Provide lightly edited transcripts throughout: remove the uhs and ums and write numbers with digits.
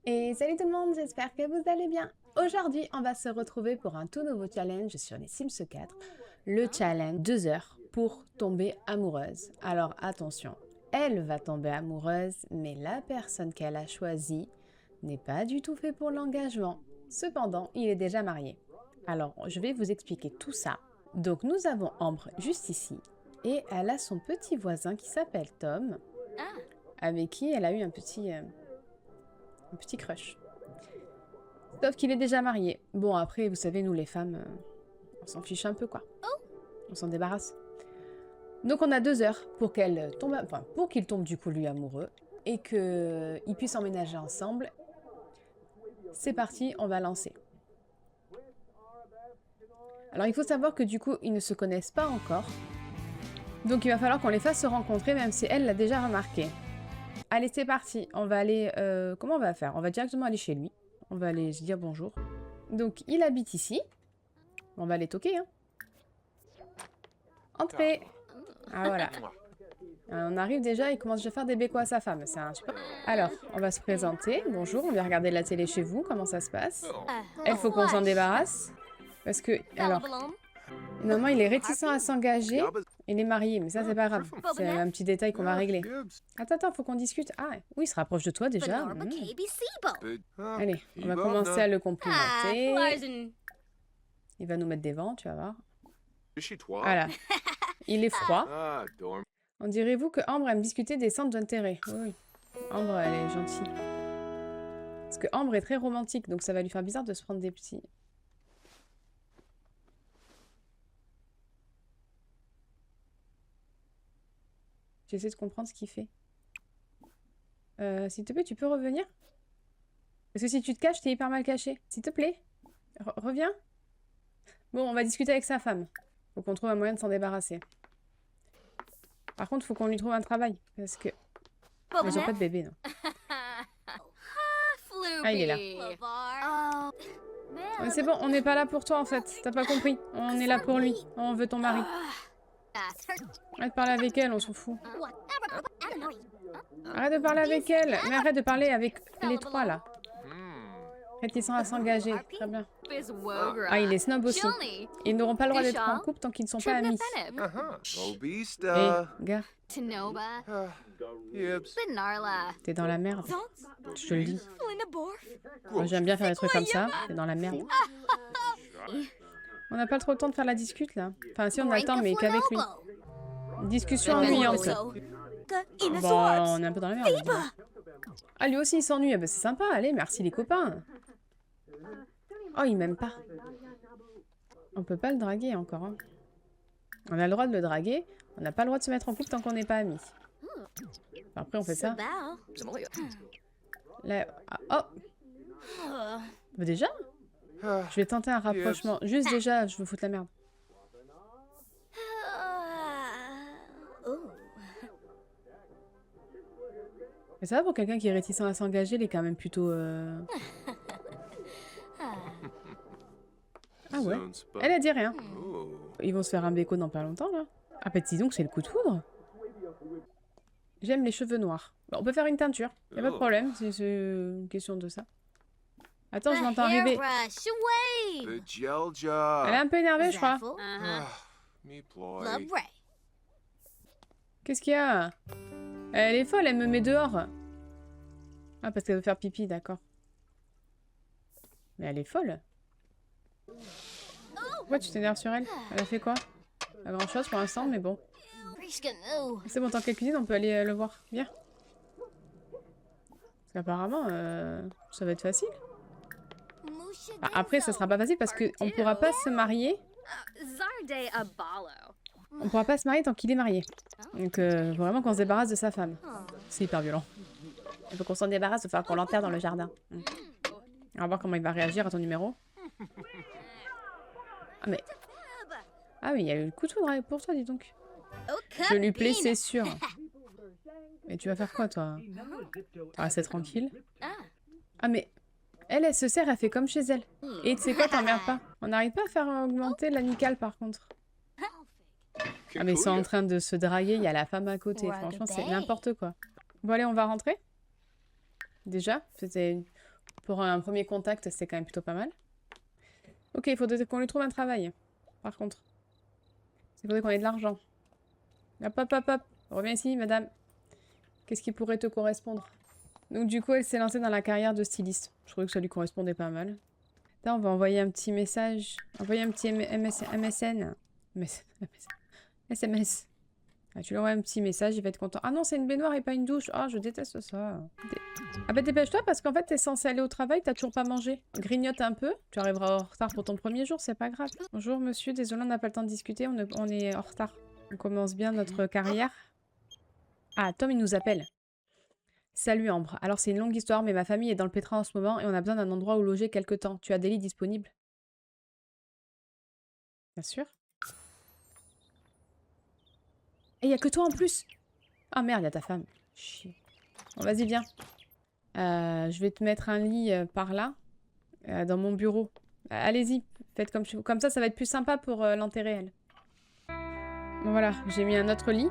Et salut tout le monde, j'espère que vous allez bien. Aujourd'hui, on va se retrouver pour un tout nouveau challenge sur les Sims 4. Le challenge 2 heures pour tomber amoureuse. Alors attention, elle va tomber amoureuse, mais la personne qu'elle a choisie n'est pas du tout fait pour l'engagement. Cependant, il est déjà marié. Alors, je vais vous expliquer tout ça. Donc, nous avons Ambre juste ici. Et elle a son petit voisin qui s'appelle Tom, avec qui elle a eu un petit crush. Sauf qu'il est déjà marié. Bon, après, vous savez, nous les femmes, on s'en fiche un peu, quoi. On s'en débarrasse. Donc on a 2 heures pour qu'elle tombe, pour qu'il tombe du coup lui amoureux et qu'ils puissent emménager ensemble. C'est parti, on va lancer. Alors il faut savoir que du coup, ils ne se connaissent pas encore. Donc il va falloir qu'on les fasse se rencontrer, même si elle l'a déjà remarqué. Allez, c'est parti. On va aller... comment on va faire? On va directement aller chez lui. On va aller se dire bonjour. Donc, il habite ici. On va aller toquer, hein. Entrez. Ah, voilà. On arrive déjà, il commence déjà à faire des bécos à sa femme. C'est un super... Alors, on va se présenter. Bonjour, on vient regarder la télé chez vous. Comment ça se passe? Il faut qu'on s'en débarrasse. Parce que... Alors... Normalement, il est réticent à s'engager. Il est marié, mais ça, c'est pas grave. C'est un petit détail qu'on va régler. Attends, faut qu'on discute. Ah, oui, il se rapproche de toi déjà. Allez, on va commencer à le complimenter. Il va nous mettre des vents, tu vas voir. Voilà. Il est froid. On dirait-vous que Ambre aime discuter des centres d'intérêt? Oui. Ambre, elle est gentille. Parce que Ambre est très romantique, donc ça va lui faire bizarre de se prendre des petits... J'essaie de comprendre ce qu'il fait. S'il te plaît, tu peux revenir? Parce que si tu te caches, t'es hyper mal caché. S'il te plaît, reviens. Bon, on va discuter avec sa femme. Faut qu'on trouve un moyen de s'en débarrasser. Par contre, faut qu'on lui trouve un travail. Parce que... Mais j'ai pas de bébé, non. Ah, il est là. Mais c'est bon, on n'est pas là pour toi, en fait. T'as pas compris. On est là pour lui. On veut ton mari. Arrête de parler avec elle, on s'en fout. Arrête de parler avec elle. Mais arrête de parler avec les trois, là. Réticent à s'engager. Très bien. Ah, il est snob aussi. Ils n'auront pas le droit d'être en couple tant qu'ils ne sont pas amis. Hé, gars. T'es dans la merde. Je te le dis. Moi, j'aime bien faire des trucs comme ça. T'es dans la merde. On n'a pas trop le temps de faire la discute, là. Enfin, si, on a le temps, mais qu'avec lui. Discussion ennuyante. Bon, on est un peu dans la merde. Ah, lui aussi, il s'ennuie. Ah, bah, c'est sympa. Allez, merci les copains. Oh, il m'aime pas. On peut pas le draguer encore. Hein. On a le droit de le draguer. On n'a pas le droit de se mettre en couple tant qu'on n'est pas amis. Enfin, après, on fait ça. Là... Ah, oh. Bah, déjà? Je vais tenter un rapprochement. Juste déjà, je veux foutre la merde. Mais ça va pour quelqu'un qui est réticent à s'engager, il est quand même plutôt... Ah ouais. Elle a dit rien. Ils vont se faire un béco dans pas longtemps, là. Ah bah dis donc, c'est le coup de foudre. J'aime les cheveux noirs. Bon, on peut faire une teinture. Y'a pas de problème, c'est une question de ça. Attends, je l'entends arriver. Elle est un peu énervée, je crois. Qu'est-ce qu'il y a? Elle est folle, elle me met dehors. Ah, parce qu'elle veut faire pipi, d'accord. Mais elle est folle. Pourquoi tu t'énerves sur elle? Elle a fait quoi? Pas grand chose pour l'instant, mais bon. C'est bon, tant qu'elle cuisine, on peut aller le voir. Viens. Parce qu'apparemment, ça va être facile. Ah, après, ça sera pas facile parce qu'on pourra pas se marier. On pourra pas se marier tant qu'il est marié. Donc, faut vraiment qu'on se débarrasse de sa femme. C'est hyper violent. Il faut qu'on s'en débarrasse, il va falloir qu'on l'enterre dans le jardin. On va voir comment il va réagir à ton numéro. Ah, mais... Ah oui, il y a eu le coup de foudre pour toi, dis donc. Je lui plais, c'est sûr. Mais tu vas faire quoi, toi? Ah, rester tranquille. Ah, mais... Elle se sert, elle fait comme chez elle. Et tu sais quoi, t'emmerdes pas. On n'arrive pas à faire augmenter l'amicale, par contre. Ah, mais ils sont en train de se draguer, il y a la femme à côté. Franchement, c'est n'importe quoi. Bon, allez, on va rentrer. Déjà, c'était Pour un premier contact, c'est quand même plutôt pas mal. Ok, il faudrait qu'on lui trouve un travail. Par contre. Il faudrait qu'on ait de l'argent. Hop, hop, hop, hop. Reviens ici, madame. Qu'est-ce qui pourrait te correspondre? Donc du coup, elle s'est lancée dans la carrière de styliste. Je trouvais que ça lui correspondait pas mal. Là, on va envoyer un petit message. Envoyer un petit MSN. SMS. Ah, tu lui envoies un petit message, il va être content. Ah non, c'est une baignoire et pas une douche. Ah, je déteste ça. Ah bah dépêche-toi parce qu'en fait, t'es censé aller au travail, t'as toujours pas mangé. Grignote un peu, tu arriveras en retard pour ton premier jour, c'est pas grave. Bonjour monsieur, désolé, on n'a pas le temps de discuter, on est en retard. On commence bien notre carrière. Ah, Tom, il nous appelle. Salut Ambre. Alors c'est une longue histoire, mais ma famille est dans le pétrin en ce moment et on a besoin d'un endroit où loger quelque temps. Tu as des lits disponibles? Bien sûr. Et y a que toi en plus. Ah merde, y a ta femme. Chier. Bon, vas-y, viens. Je vais te mettre un lit par là, dans mon bureau. Allez-y, faites comme ça va être plus sympa pour l'enterrer, elle. Bon, voilà, j'ai mis un autre lit.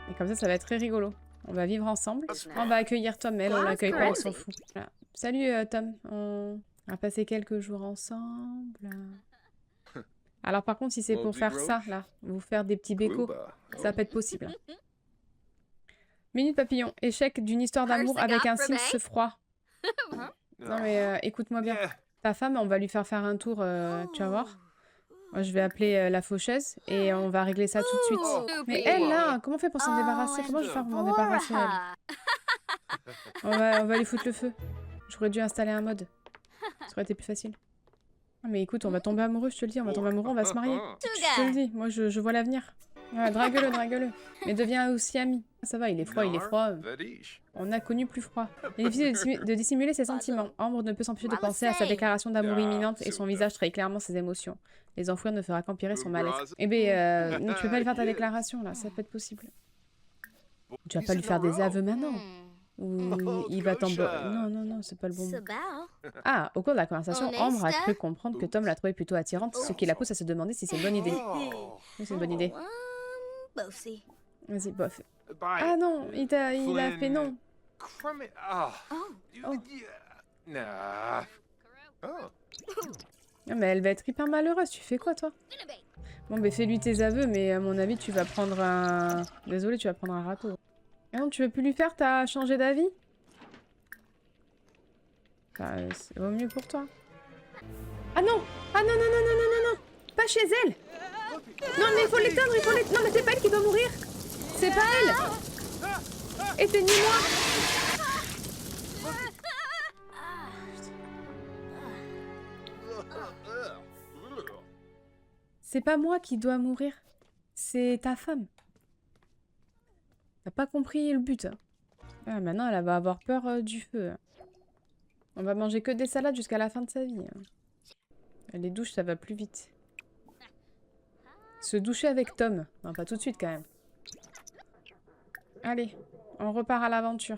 Et comme ça va être très rigolo. On va vivre ensemble. On va accueillir Tom, elle, on l'accueille pas, on s'en fout. Voilà. Salut Tom, on va passer quelques jours ensemble. Alors par contre, si c'est pour faire ça, là, vous faire des petits bécos, ça va pas être possible. Hein. Minute papillon, échec d'une histoire d'amour avec un Sims froid. Non mais écoute-moi bien. Ta femme, on va lui faire un tour, tu vas voir. Moi, je vais appeler la faucheuse et on va régler ça tout de suite. Mais elle, là, comment on fait pour s'en débarrasser? Comment je vais faire pour m'en débarrasser, elle? On va lui foutre le feu. J'aurais dû installer un mode. Ça aurait été plus facile. Ah, mais écoute, on va tomber amoureux, je te le dis. On va tomber amoureux, on va se marier. Je te le dis, moi, je vois l'avenir. Ouais, drague-le, drague-le. Mais deviens aussi ami. Ça va, il est froid, il est froid. On a connu plus froid. Il est difficile de dissimuler ses sentiments. Ambre ne peut s'empêcher de penser à sa déclaration d'amour imminente et son visage trahit clairement ses émotions. Les enfouir ne fera qu'empirer son malaise. Eh ben, non, tu peux pas lui faire ta déclaration, là. Ça peut être possible. Tu vas pas lui faire des aveux maintenant. Ou il va tomber... Non, non, non, c'est pas le bon mot. Ah, au cours de la conversation, Ambre a cru comprendre que Tom la trouvait plutôt attirante, ce qui la pousse à se demander si c'est une bonne idée. Oui, c'est une bonne idée. Vas-y, bof. Ah non, il a fait non. Oh. Non, mais elle va être hyper malheureuse. Tu fais quoi, toi? Bon, ben fais-lui tes aveux, mais à mon avis, tu vas prendre un... Désolé, tu vas prendre un râteau. Ah non, tu veux plus lui faire? T'as changé d'avis? Bah, c'est vaut mieux pour toi. Ah non! Ah non, non, non, non, non, non, non! Pas chez elle! Non, mais il faut l'éteindre, il faut l'éteindre! Non, mais c'est pas elle qui doit mourir! C'est pas elle! Éteignez-moi! C'est pas moi qui dois mourir. C'est ta femme. T'as pas compris le but. Hein. Ah, maintenant, elle va avoir peur du feu. On va manger que des salades jusqu'à la fin de sa vie. Hein. Les douches, ça va plus vite. Se doucher avec Tom. Non, pas tout de suite, quand même. Allez, on repart à l'aventure.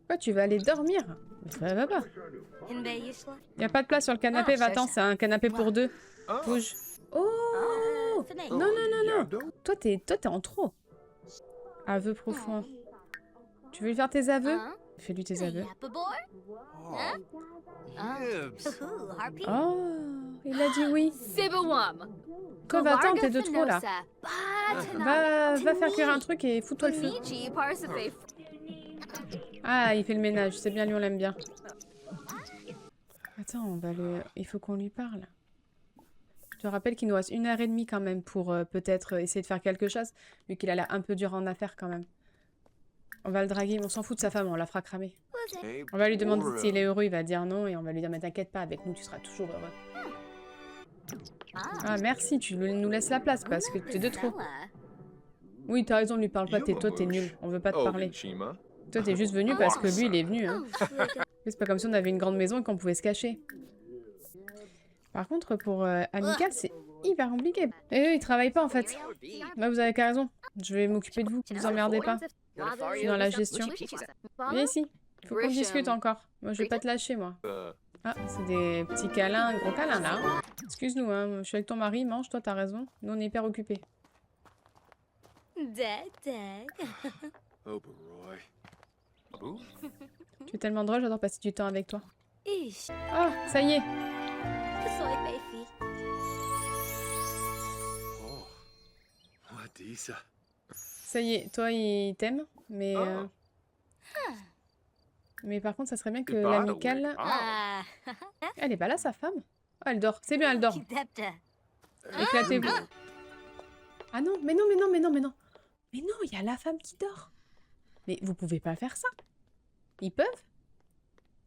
Quoi, tu vas aller dormir? Ça va pas. Y a pas de place sur le canapé, va-t'en, c'est un canapé pour deux. Bouge. Oh! Non, non, non, non. Toi, t'es en trop. Aveu profond. Tu veux lui faire tes aveux? Fais-lui tes aveux. Oh, il a dit oui. Quoi, va-t'en, t'es de trop, là. Va faire cuire un truc et fous-toi le feu. Ah, il fait le ménage, c'est bien, lui, on l'aime bien. Attends, on va il faut qu'on lui parle. Je te rappelle qu'il nous reste 1h30 quand même pour peut-être essayer de faire quelque chose, vu qu'il a l'air un peu dur en affaires quand même. On va le draguer, on s'en fout de sa femme, on la fera cramer. On va lui demander s'il est heureux, il va dire non, et on va lui dire mais t'inquiète pas, avec nous tu seras toujours heureux. Ah merci, tu nous laisses la place parce que t'es de trop. Oui, t'as raison, lui parle pas, toi t'es nul, on veut pas te parler. Toi t'es juste venu parce que lui il est venu. Hein. C'est pas comme si on avait une grande maison et qu'on pouvait se cacher. Par contre, pour Amical, c'est hyper compliqué. Et eux, ils travaillent pas en fait. Bah, vous avez qu'à raison. Je vais m'occuper de vous. Vous emmerdez pas. Je suis dans la gestion. Viens ici. Il faut qu'on discute encore. Moi, je vais pas te lâcher, moi. Ah, c'est des petits câlins, gros câlins là. Hein. Excuse-nous, hein. Je suis avec ton mari, mange, toi, t'as raison. Nous, on est hyper occupés. Tu Tu es tellement drôle, j'adore passer du temps avec toi. Ish. Oh, ça y est. Soy Bayfi. Oh, what is that? Ça y est, toi, il t'aime, mais... Mais par contre, ça serait bien que l'amicale... Ah. Elle est pas là, sa femme? Oh, elle dort. C'est bien, elle dort. Kidepta. Éclatez-vous. Ah non, mais non, mais non, mais non, mais non. Mais non, il y a la femme qui dort. Mais vous pouvez pas faire ça. Ils peuvent?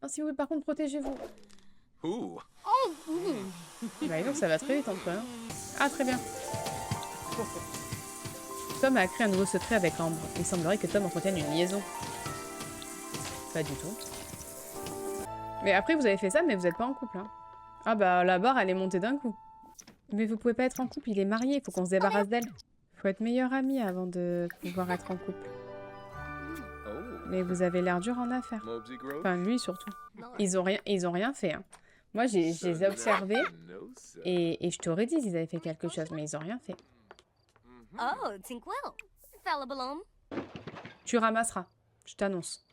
Non, si vous voulez, par contre, protégez-vous. Ooh. Bah, donc ça va très vite entre eux. Hein. Ah, très bien. Tom a créé un nouveau secret avec Ambre. Il semblerait que Tom entretienne une liaison. Pas du tout. Mais après, vous avez fait ça, mais vous n'êtes pas en couple. Hein. Ah bah, la barre, elle est montée d'un coup. Mais vous pouvez pas être en couple, il est marié, il faut qu'on se débarrasse d'elle. Faut être meilleur ami avant de pouvoir être en couple. Oh. Mais vous avez l'air dur en affaires. Mobsy Grove. Enfin, lui surtout. Ils ont rien fait. Hein. Moi, je les ai observés No, sir. et je t'aurais dit s'ils avaient fait quelque chose, mais ils ont rien fait. Oh, Tinkwell. Fella Balloon. Tu ramasseras, je t'annonce.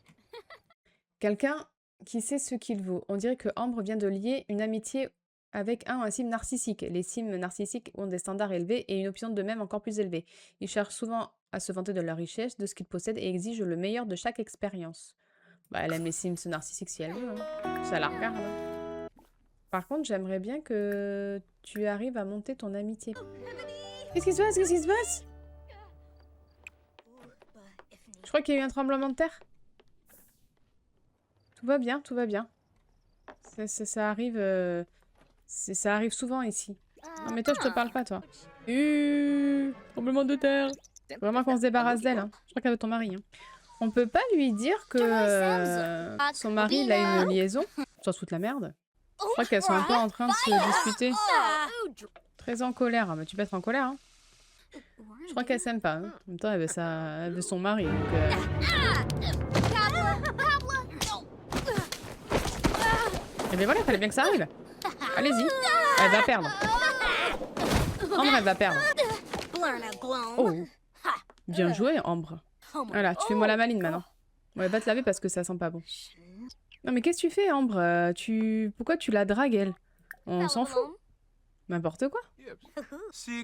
Quelqu'un qui sait ce qu'il vaut. On dirait que Ambre vient de lier une amitié avec un sim narcissique. Les sims narcissiques ont des standards élevés et une opinion de même encore plus élevée. Ils cherchent souvent à se vanter de leur richesse, de ce qu'ils possèdent et exigent le meilleur de chaque expérience. Bah, elle aime les sims narcissiques si elle veut. Hein. Ça la regarde. Hein. Par contre, j'aimerais bien que tu arrives à monter ton amitié. Qu'est-ce qui se passe? Qu'est-ce qui se passe? Je crois qu'il y a eu un tremblement de terre. Tout va bien, tout va bien. Ça arrive... ça arrive souvent ici. Non mais toi, je te parle pas, toi. Tremblement de terre. Faut vraiment qu'on se débarrasse d'elle. Hein. Je crois qu'elle veut ton mari. Hein. On peut pas lui dire que son mari, il a une liaison. Ça se fout de la merde. Je crois qu'elles sont un peu en train de se disputer. Très en colère. Mais tu peux être en colère. Hein. Je crois qu'elle s'aime pas. Hein. En même temps, elle veut son mari. Donc, Et bien voilà, fallait bien que ça arrive. Allez-y. Elle va perdre. Ambre, elle va perdre. Oh. Bien joué, Ambre. Voilà, tu fais moi la maline maintenant. Ouais, va te laver parce que ça sent pas bon. Non mais qu'est-ce que tu fais, Ambre? Pourquoi tu la dragues, elle? On s'en fout. N'importe quoi.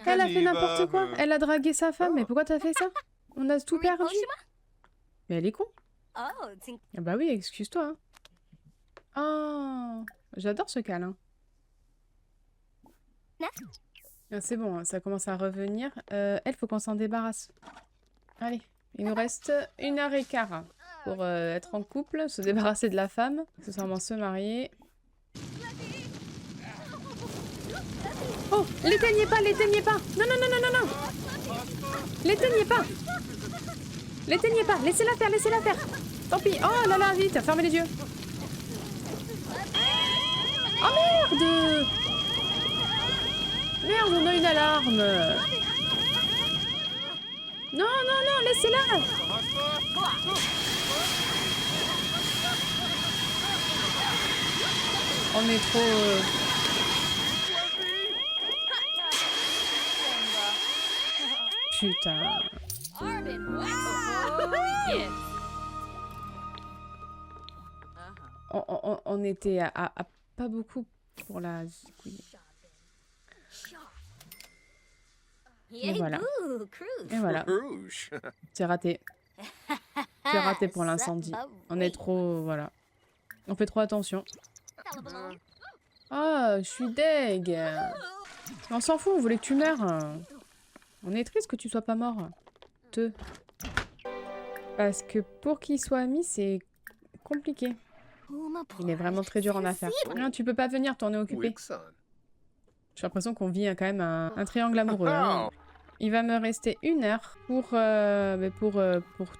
Elle a fait n'importe quoi. Elle a dragué sa femme. Mais pourquoi t'as fait ça? On a tout perdu. Mais elle est con. Ah bah oui, excuse-toi. Hein. Oh, j'adore ce câlin. Ah, c'est bon, ça commence à revenir. Elle, faut qu'on s'en débarrasse. Allez, il nous reste 1h15 pour être en couple, se débarrasser de la femme, accessoirement se marier. Oh, l'éteignez pas, l'éteignez pas. Non, non, non, non, non, non. L'éteignez pas. L'éteignez pas, laissez-la faire, laissez-la faire. Tant pis. Oh là là, vite, fermez les yeux. Oh merde! Merde, on a une alarme. Non, non, non, laissez-la. On est trop... Putain. On était à pas beaucoup pour la zigouiller. Et voilà. Et voilà. C'est raté. C'est raté pour l'incendie. On est trop... Voilà. On fait trop attention. Ah, je suis deg. On s'en fout, on voulait que tu meurs. On est triste que tu sois pas mort. Parce que pour qu'il soit ami, c'est compliqué. Il est vraiment très dur en affaires. Non, tu peux pas venir, t'en es occupé. J'ai l'impression qu'on vit quand même un triangle amoureux. Hein. Il va me rester 1 heure pour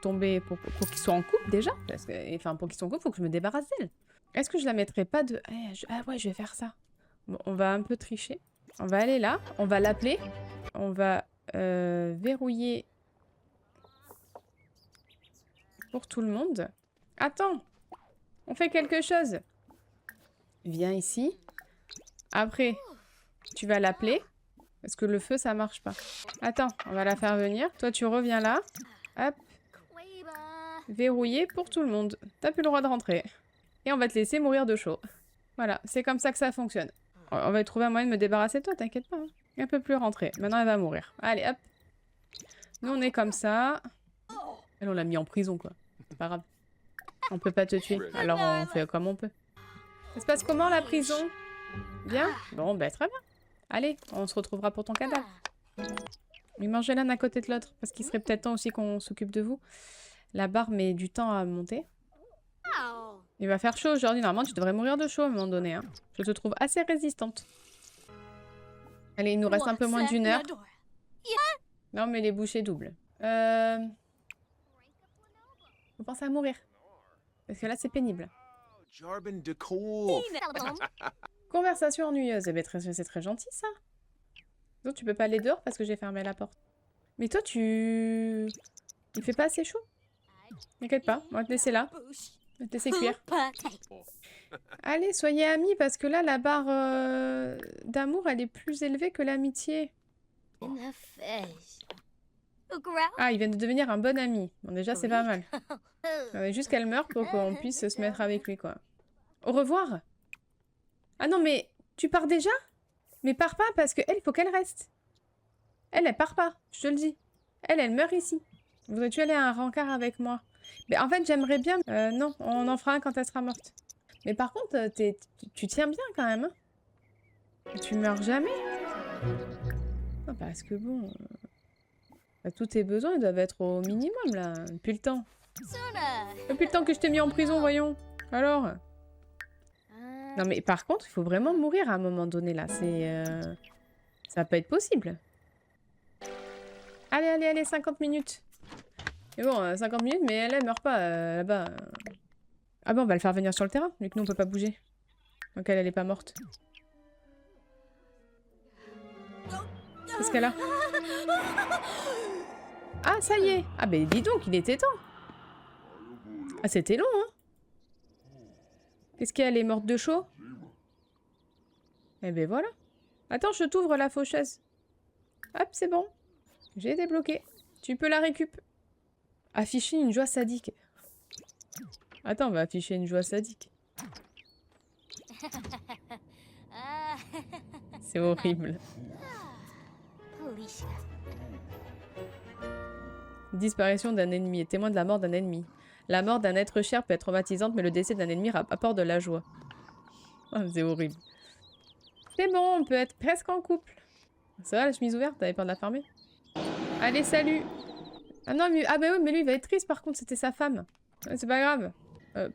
tomber, pour qu'il soit en couple déjà. Parce que, enfin, pour qu'il soit en couple, il faut que je me débarrasse d'elle. Est-ce que je la mettrai pas de... Ah ouais, je vais faire ça. Bon, on va un peu tricher. On va aller là, on va l'appeler. On va verrouiller pour tout le monde. Attends, on fait quelque chose. Viens ici. Après, tu vas l'appeler. Parce que le feu, ça marche pas. Attends, on va la faire venir. Toi, tu reviens là. Hop. Verrouillé pour tout le monde. T'as plus le droit de rentrer. Et on va te laisser mourir de chaud. Voilà, c'est comme ça que ça fonctionne. On va trouver un moyen de me débarrasser de toi, t'inquiète pas. Hein. Elle peut plus rentrer. Maintenant, elle va mourir. Allez, hop. Nous, on est comme ça. Elle, on l'a mis en prison, quoi. C'est pas grave. On peut pas te tuer. Alors, on fait comme on peut. Ça se passe comment, la prison? Bien? Bon, ben, très bien. Allez, on se retrouvera pour ton cadavre. Mais mangez l'un à côté de l'autre. Parce qu'il serait peut-être temps aussi qu'on s'occupe de vous. La barre met du temps à monter. Il va faire chaud aujourd'hui. Normalement, tu devrais mourir de chaud à un moment donné. Hein. Je te trouve assez résistante. Allez, il nous reste un peu moins d'1 heure. Non, mais les bouchées doubles. Faut penser à mourir. Parce que là, c'est pénible. Jarbin de cool. Fellabum. Conversation ennuyeuse. Eh ben, c'est très gentil, ça. Donc, tu peux pas aller dehors parce que j'ai fermé la porte. Mais toi, Il fait pas assez chaud? T'inquiète pas, on va te laisser là. On va te laisser cuire. Allez, soyez amis parce que là, la barre d'amour, elle est plus élevée que l'amitié. Ah, il vient de devenir un bon ami. Bon, déjà, c'est pas mal. Juste qu'elle meure pour qu'on puisse se mettre avec lui, quoi. Au revoir. Ah non, mais tu pars déjà? Mais pars pas parce qu'elle, il faut qu'elle reste. Elle part pas, je te le dis. Elle meurt ici. Voudrais-tu aller à un rencard avec moi? Mais en fait, j'aimerais bien... non, on en fera un quand elle sera morte. Mais par contre, tu tiens bien quand même. Hein? Tu meurs jamais. Non, parce que bon... tous tes besoins doivent être au minimum, là. Depuis le temps. Depuis le temps que je t'ai mis en prison, voyons. Alors? Non, mais par contre, il faut vraiment mourir à un moment donné, là. C'est... Ça va pas être possible. Allez, 50 minutes. Et bon, 50 minutes, mais elle meurt pas là-bas. Ah bon, on va le faire venir sur le terrain, vu que nous, on peut pas bouger. Donc elle est pas morte. Qu'est-ce qu'elle a? Ah, ça y est. Ah ben dis donc, il était temps. Ah, c'était long, hein. Qu'est-ce qu'elle est morte de chaud? Eh ben voilà. Attends, je t'ouvre la faucheuse. Hop, c'est bon. J'ai débloqué. Tu peux la récup. Afficher une joie sadique. Attends, on va afficher une joie sadique. C'est horrible. Disparition d'un ennemi et témoin de la mort d'un ennemi. La mort d'un être cher peut être traumatisante, mais le décès d'un ennemi apporte de la joie. Oh, c'est horrible. C'est bon, on peut être presque en couple. Ça va, la chemise ouverte? T'avais peur de la fermer? Allez, salut! Ah non, mais... Ah bah oui, mais lui, il va être triste, par contre, c'était sa femme. C'est pas grave.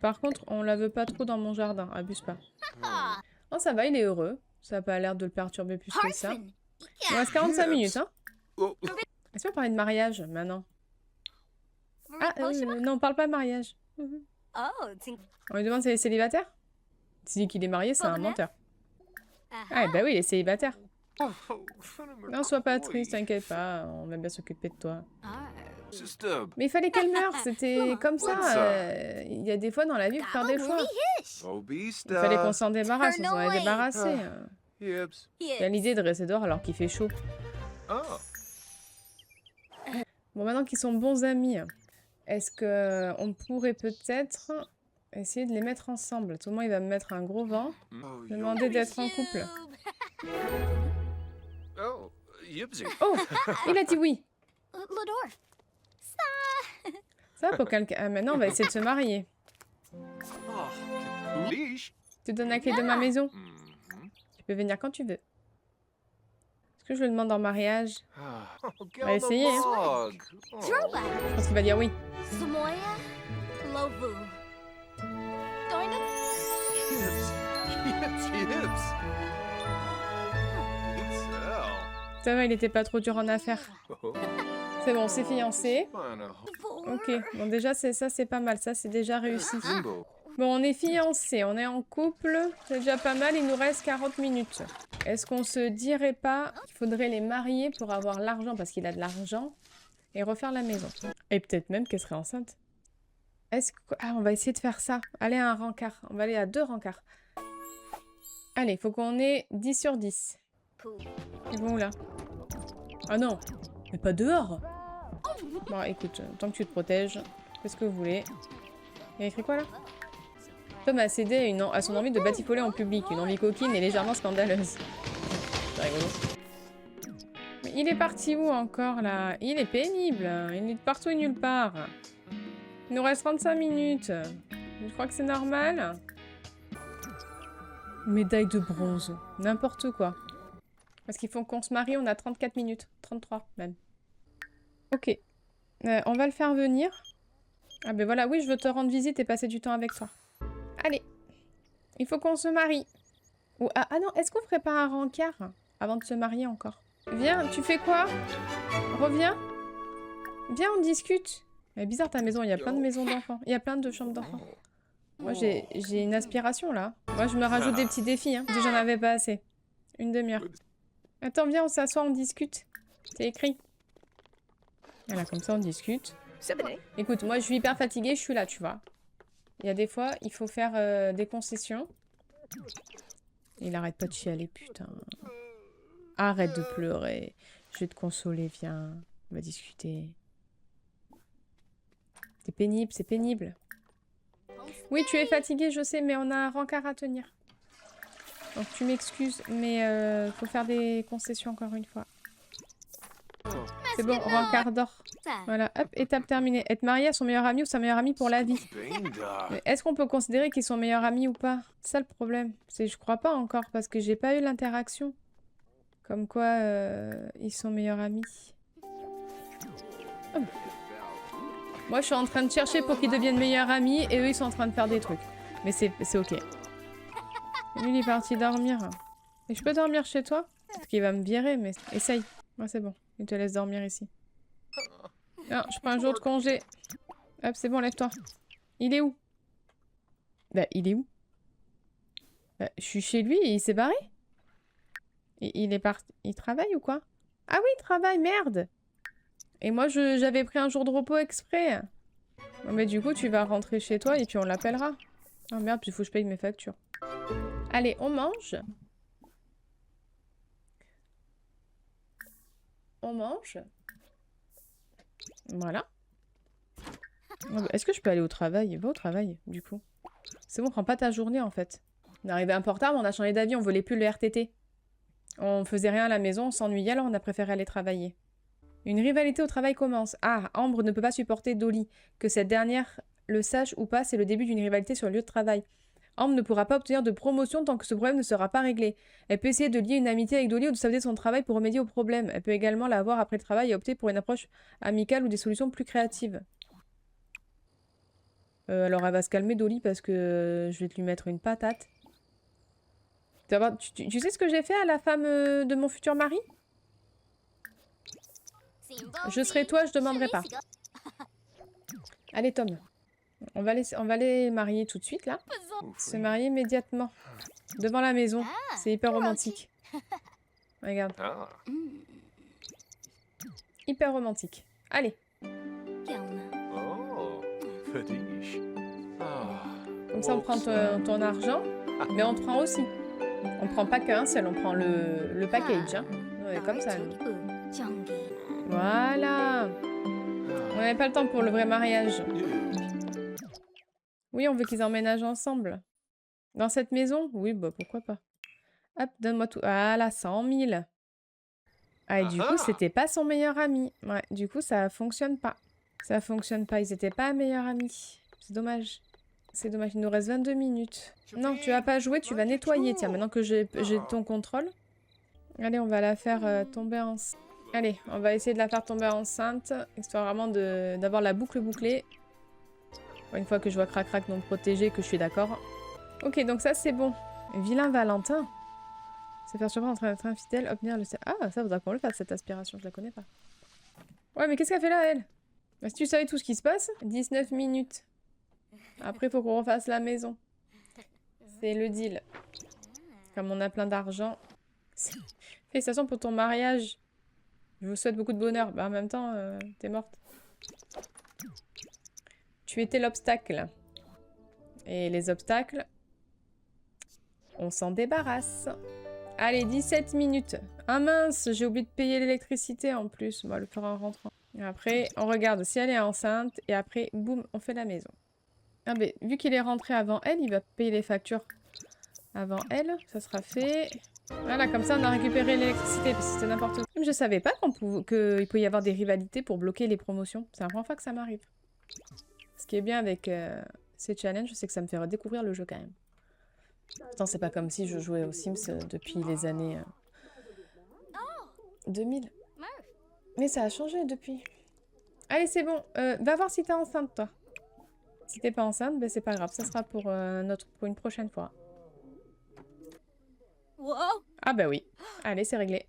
Par contre, on la veut pas trop dans mon jardin, abuse pas. Oh, ça va, il est heureux. Ça a pas l'air de le perturber plus que ça. Il reste 45 minutes, hein? Est-ce qu'on va parler de mariage, maintenant? Ah, non, on parle pas de mariage. On lui demande s'il est célibataire? S'il dit qu'il est marié, c'est un menteur. Ah, bah oui, il est célibataire. Non, sois pas triste, t'inquiète pas, on va bien s'occuper de toi. Mais il fallait qu'elle meure, c'était comme ça. Il y a des fois dans la vie, il faut faire des choix. Il fallait qu'on s'en débarrasse, on s'en est débarrassé. Il y a l'idée de rester dehors alors qu'il fait chaud. Bon, maintenant qu'ils sont bons amis, est-ce qu'on pourrait peut-être essayer de les mettre ensemble? Tout le monde, il va me mettre un gros vent. Demander d'être en couple. Oh, il a dit oui. Ça, pour quelqu'un... maintenant, on va essayer de se marier. Je te donne la clé de ma maison. Tu peux venir quand tu veux. Est-ce que je le demande en mariage? On va essayer, hein. Je pense qu'il va dire oui. Ça va, il était pas trop dur en affaires. C'est bon, c'est fiancé. Ok, bon déjà ça c'est pas mal, ça c'est déjà réussi. Bon, on est fiancés, on est en couple, c'est déjà pas mal, il nous reste 40 minutes. Est-ce qu'on se dirait pas qu'il faudrait les marier pour avoir l'argent, parce qu'il a de l'argent, et refaire la maison? Et peut-être même qu'elle serait enceinte. Est-ce que... Ah, on va essayer de faire ça. Aller à un rencard, on va aller à 2 rencarts. Allez, faut qu'on ait 10 sur 10. Ils vont où là? Ah non, mais pas dehors. Bon, écoute, tant que tu te protèges, fais ce que vous voulez. Il y a écrit quoi là? Tom a cédé à son envie de batifoler en public, une envie coquine et légèrement scandaleuse. C'est rigolo. Mais il est parti où encore là? Il est pénible, il est partout et nulle part. Il nous reste 35 minutes. Je crois que c'est normal. Médaille de bronze, n'importe quoi. Parce qu'il faut qu'on se marie, on a 34 minutes. 33 même. Ok. On va le faire venir. Ah ben voilà, oui, je veux te rendre visite et passer du temps avec toi. Allez. Il faut qu'on se marie. Ou, ah non, est-ce qu'on ferait pas un rencard avant de se marier encore? Viens, tu fais quoi? Reviens. Viens, on discute. Mais bizarre ta maison, il y a plein de maisons d'enfants. Il y a plein de chambres d'enfants. Moi, j'ai une aspiration, là. Moi, je me rajoute des petits défis, hein. Si j'en avais pas assez. Une demi-heure. Attends, viens, on s'assoit, on discute. C'est écrit. Voilà, comme ça, on discute. Écoute, moi, je suis hyper fatiguée, je suis là, tu vois. Il y a des fois, il faut faire des concessions. Il arrête pas de chialer, putain. Arrête de pleurer. Je vais te consoler, viens. On va discuter. C'est pénible, c'est pénible. Oui, tu es fatiguée, je sais, mais on a un rencard à tenir. Donc tu m'excuses, mais faut faire des concessions encore une fois. C'est bon, rencard d'or. Voilà, hop, étape terminée. Être marié à son meilleur ami ou sa meilleure amie pour la vie. Est-ce qu'on peut considérer qu'ils sont meilleurs amis ou pas? C'est ça le problème. Je crois pas encore, parce que j'ai pas eu l'interaction. Comme quoi, ils sont meilleurs amis. Oh. Moi, je suis en train de chercher pour qu'ils deviennent meilleurs amis, et eux, ils sont en train de faire des trucs. Mais c'est ok. Lui, il est parti dormir. Et je peux dormir chez toi? Peut-être qu'il va me virer, mais essaye. Ouais, c'est bon. Il te laisse dormir ici. Non, je prends un jour de congé. Hop, c'est bon, lève-toi. Il est où? Bah, il est où? Bah, je suis chez lui et il s'est barré? Il est parti... Il travaille ou quoi? Ah oui, il travaille, merde! Et moi, j'avais pris un jour de repos exprès. Bon, mais du coup, tu vas rentrer chez toi et puis on l'appellera. Ah merde, puis il faut que je paye mes factures. Allez, on mange. On mange. Voilà. Est-ce que je peux aller au travail? Va au travail, du coup. C'est bon, prends pas ta journée, en fait. On est arrivé un peu en retard, mais on a changé d'avis, on volait plus le RTT. On faisait rien à la maison, on s'ennuyait, alors on a préféré aller travailler. Une rivalité au travail commence. Ah, Ambre ne peut pas supporter Dolly. Que cette dernière le sache ou pas, c'est le début d'une rivalité sur le lieu de travail. Ambre ne pourra pas obtenir de promotion tant que ce problème ne sera pas réglé. Elle peut essayer de lier une amitié avec Dolly ou de saboter son travail pour remédier au problème. Elle peut également la voir après le travail et opter pour une approche amicale ou des solutions plus créatives. Alors elle va se calmer Dolly parce que je vais te lui mettre une patate. Tu sais ce que j'ai fait à la femme de mon futur mari? Je serai toi, je demanderai pas. Allez Tom, on va les marier tout de suite là. Se marier immédiatement. Devant la maison. C'est hyper romantique. Regarde. Hyper romantique. Allez. Comme ça on prend ton argent. Mais on te prend aussi. On prend pas qu'un seul, on prend le package. Hein. Ouais, comme ça. Nous. Voilà. On n'avait pas le temps pour le vrai mariage. Oui, on veut qu'ils emménagent ensemble. Dans cette maison? Oui, bah pourquoi pas. Hop, donne-moi tout. Ah là, 100 000. Ah, et du coup, c'était pas son meilleur ami. Ouais, du coup, ça fonctionne pas. Ça fonctionne pas, ils étaient pas meilleurs amis. C'est dommage. C'est dommage, il nous reste 22 minutes. Non, tu vas pas jouer, tu vas nettoyer. Tiens, maintenant que j'ai ton contrôle. Allez, on va la faire tomber enceinte. Allez, on va essayer de la faire tomber enceinte. Histoire vraiment d'avoir la boucle bouclée. Une fois que je vois crac-crac non protégé, que je suis d'accord. Ok, donc ça c'est bon. Vilain Valentin. Se faire surprendre en train d'être infidèle, obtenir le... Ah, ça faudra qu'on le fasse cette aspiration, je la connais pas. Ouais, mais qu'est-ce qu'elle fait là, elle? Bah, si tu savais tout ce qui se passe, 19 minutes. Après, il faut qu'on refasse la maison. C'est le deal. Comme on a plein d'argent. Félicitations pour ton mariage. Je vous souhaite beaucoup de bonheur. Bah, en même temps, t'es morte. Tu étais l'obstacle. Et les obstacles, on s'en débarrasse. Allez, 17 minutes. Ah mince, j'ai oublié de payer l'électricité en plus. On va le faire en rentrant. Et après, on regarde si elle est enceinte. Et après, boum, on fait la maison. Ah ben, vu qu'il est rentré avant elle, il va payer les factures avant elle. Ça sera fait. Voilà, comme ça on a récupéré l'électricité, parce que c'était n'importe quoi. Même je savais pas qu'il peut y avoir des rivalités pour bloquer les promotions. C'est la première fois que ça m'arrive. Ce qui est bien avec ces challenges, c'est que ça me fait redécouvrir le jeu quand même. Pourtant, c'est pas comme si je jouais aux Sims depuis les années 2000. Mais ça a changé depuis. Allez, c'est bon. Va voir si t'es enceinte, toi. Si t'es pas enceinte, ben c'est pas grave. Ça sera pour une prochaine fois. Whoa. Ah bah oui. Allez, c'est réglé.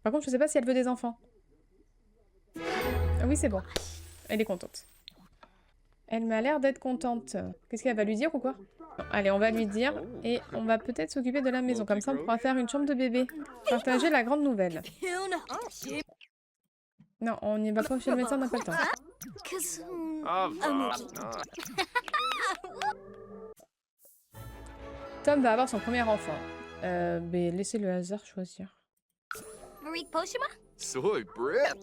Par contre, je sais pas si elle veut des enfants. Ah oui, c'est bon. Elle est contente. Elle m'a l'air d'être contente. Qu'est-ce qu'elle va lui dire ou quoi? Non, allez, on va lui dire. Et on va peut-être s'occuper de la maison. Comme ça, on pourra faire une chambre de bébé. Partager la grande nouvelle. Non, on n'y va pas chez le médecin, on n'a pas le temps. Tom va avoir son premier enfant. Mais laissez le hasard choisir. Marik Poshima? Soy Brit.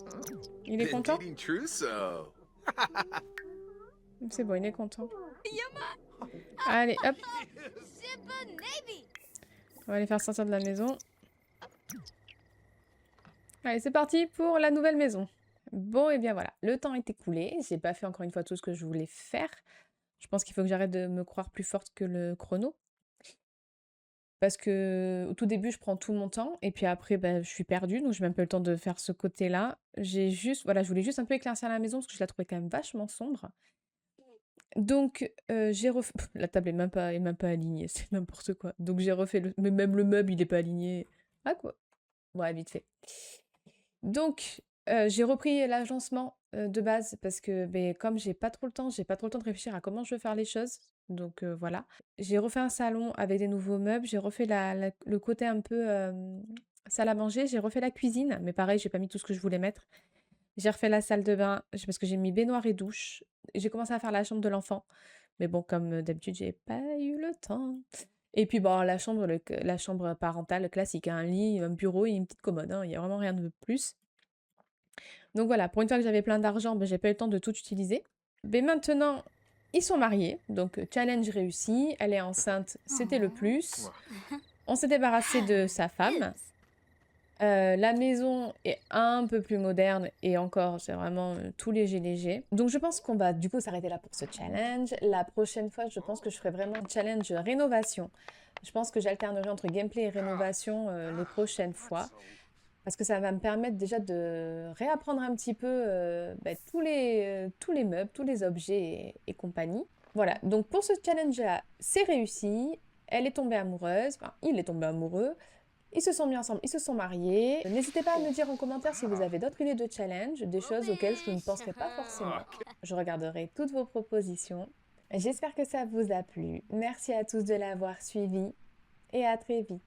Il est content? Dating Trousseau. C'est bon, il est content. Allez, hop. On va les faire sortir de la maison. Allez, c'est parti pour la nouvelle maison. Bon, et bien voilà. Le temps est écoulé. J'ai pas fait encore une fois tout ce que je voulais faire. Je pense qu'il faut que j'arrête de me croire plus forte que le chrono. Parce que au tout début, je prends tout mon temps. Et puis après, bah, je suis perdue. Donc, j'ai même pas eu le temps de faire ce côté-là. Voilà, je voulais juste un peu éclaircir la maison parce que je la trouvais quand même vachement sombre. Donc, j'ai refait... La table est même pas alignée, c'est n'importe quoi. Donc, j'ai refait mais même le meuble, il est pas aligné. Ah quoi? Ouais, vite fait. Donc, j'ai repris l'agencement de base parce que ben, comme j'ai pas trop le temps de réfléchir à comment je veux faire les choses. Donc, voilà. J'ai refait un salon avec des nouveaux meubles. J'ai refait le côté un peu salle à manger. J'ai refait la cuisine. Mais pareil, j'ai pas mis tout ce que je voulais mettre. J'ai refait la salle de bain parce que j'ai mis baignoire et douche. J'ai commencé à faire la chambre de l'enfant. Mais bon, comme d'habitude, j'ai pas eu le temps. Et puis, bon, la chambre parentale classique. Un lit, un bureau et une petite commode. Il n'y a vraiment rien de plus. Donc voilà, pour une fois que j'avais plein d'argent, ben, j'ai pas eu le temps de tout utiliser. Mais maintenant, ils sont mariés. Donc, challenge réussi. Elle est enceinte, c'était le plus. On s'est débarrassé de sa femme. La maison est un peu plus moderne et encore, c'est vraiment tout léger. Donc je pense qu'on va du coup s'arrêter là pour ce challenge. La prochaine fois, je pense que je ferai vraiment un challenge rénovation. Je pense que j'alternerai entre gameplay et rénovation les prochaines fois. Parce que ça va me permettre déjà de réapprendre un petit peu tous les meubles, tous les objets et compagnie. Voilà, donc pour ce challenge-là, c'est réussi. Elle est tombée amoureuse, enfin il est tombé amoureux. Ils se sont mis ensemble, ils se sont mariés. N'hésitez pas à me dire en commentaire si vous avez d'autres idées de challenge, des choses auxquelles je ne penserais pas forcément. Je regarderai toutes vos propositions. J'espère que ça vous a plu. Merci à tous de l'avoir suivi et à très vite.